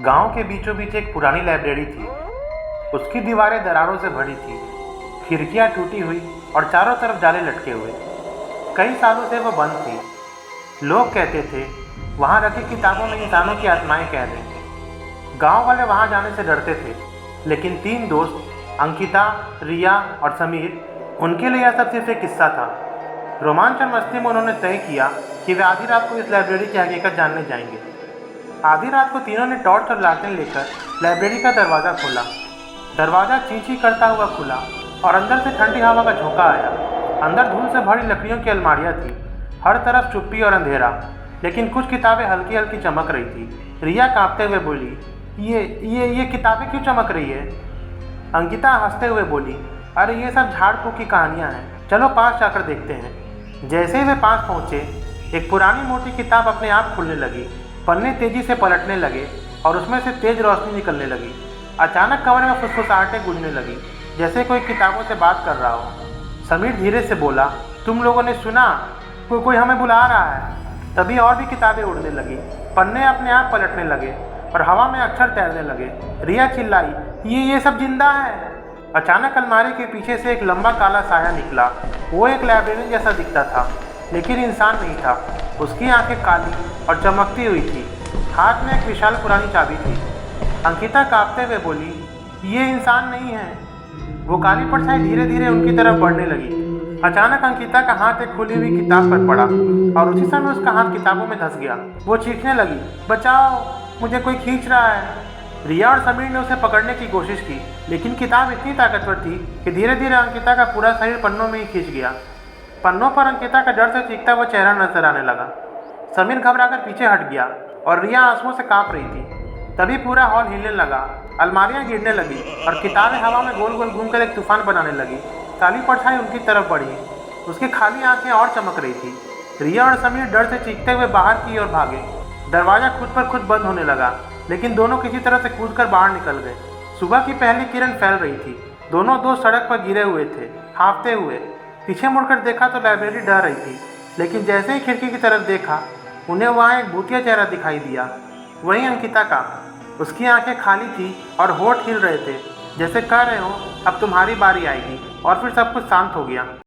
गांव के बीचों बीच एक पुरानी लाइब्रेरी थी। उसकी दीवारें दरारों से भरी थी, खिड़कियां टूटी हुई और चारों तरफ जाले लटके हुए। कई सालों से वो बंद थी। लोग कहते थे वहाँ रखी किताबों में इंसानों की आत्माएं कैद हैं। गांव वाले वहाँ जाने से डरते थे, लेकिन 3 दोस्त अंकिता, रिया और समीर, उनके लिए यह सब सिर्फ एक किस्सा था। रोमांच और मस्ती में उन्होंने तय किया कि वे आधी रात को इस लाइब्रेरी की हकीकत जानने जाएंगे। आधी रात को तीनों ने टॉर्च और लालटेन लेकर लाइब्रेरी का दरवाज़ा खोला। दरवाज़ा चीं-चीं करता हुआ खुला और अंदर से ठंडी हवा का झोंका आया। अंदर धूल से भरी लकड़ियों की अलमारियाँ थीं। हर तरफ चुप्पी और अंधेरा, लेकिन कुछ किताबें हल्की हल्की चमक रही थी। रिया कांपते हुए बोली, ये किताबें क्यों चमक रही है? अंकिता हंसते हुए बोली, अरे ये सब झाड़ फूक की कहानियाँ हैं, चलो पास जाकर देखते हैं। जैसे ही वे पास पहुँचे, एक पुरानी मोटी किताब अपने आप खुलने लगी। पन्ने तेजी से पलटने लगे और उसमें से तेज रोशनी निकलने लगी। अचानक कमरे में फुसफुसाहटें गूंजने लगी, जैसे कोई किताबों से बात कर रहा हो। समीर धीरे से बोला, तुम लोगों ने सुना? कोई हमें बुला रहा है। तभी और भी किताबें उड़ने लगी, पन्ने अपने आप पलटने लगे और हवा में अक्षर तैरने लगे। रिया चिल्लाई, ये सब जिंदा है। अचानक अलमारी के पीछे से एक लंबा काला साया निकला। वो एक लाइब्रेरियन जैसा दिखता था, लेकिन इंसान नहीं था। उसकी आंखें काली और चमकती हुई थी। हाथ में एक विशाल पुरानी चाबी थी। अंकिता कांपते हुए बोली, ये इंसान नहीं है। वो काली परछाई धीरे धीरे उनकी तरफ बढ़ने लगी। अचानक अंकिता का हाथ एक खुली हुई किताब पर पड़ा और उसी समय उसका हाथ किताबों में धंस गया। वो चीखने लगी, बचाओ, मुझे कोई खींच रहा है। रिया और समीर ने उसे पकड़ने की कोशिश की, लेकिन किताब इतनी ताकतवर थी कि धीरे धीरे अंकिता का पूरा शरीर पन्नों में ही खींच गया। पन्नों पर अंकिता का डर से चीखता हुआ चेहरा नजर आने लगा। समीर घबराकर पीछे हट गया और रिया आंसुओं से कांप रही थी। तभी पूरा हॉल हिलने लगा, अलमारियां गिरने लगी और किताबें हवा में गोल गोल घूमकर एक तूफान बनाने लगी। काली परछाई उनकी तरफ बढ़ी, उसकी खाली आंखें और चमक रही थी। रिया और समीर डर से चीखते हुए बाहर की ओर भागे। दरवाज़ा खुद पर खुद बंद होने लगा, लेकिन दोनों किसी तरह से कूदकर बाहर निकल गए। सुबह की पहली किरण फैल रही थी। दोनों दोस्त सड़क पर गिरे हुए थे, हांफते हुए। पीछे मुड़कर देखा तो लाइब्रेरी डर रही थी, लेकिन जैसे ही खिड़की की तरफ देखा, उन्हें वहाँ एक भूतिया चेहरा दिखाई दिया, वही अंकिता का। उसकी आंखें खाली थी और होंठ हिल रहे थे, जैसे कह रहे हो अब तुम्हारी बारी आएगी। और फिर सब कुछ शांत हो गया।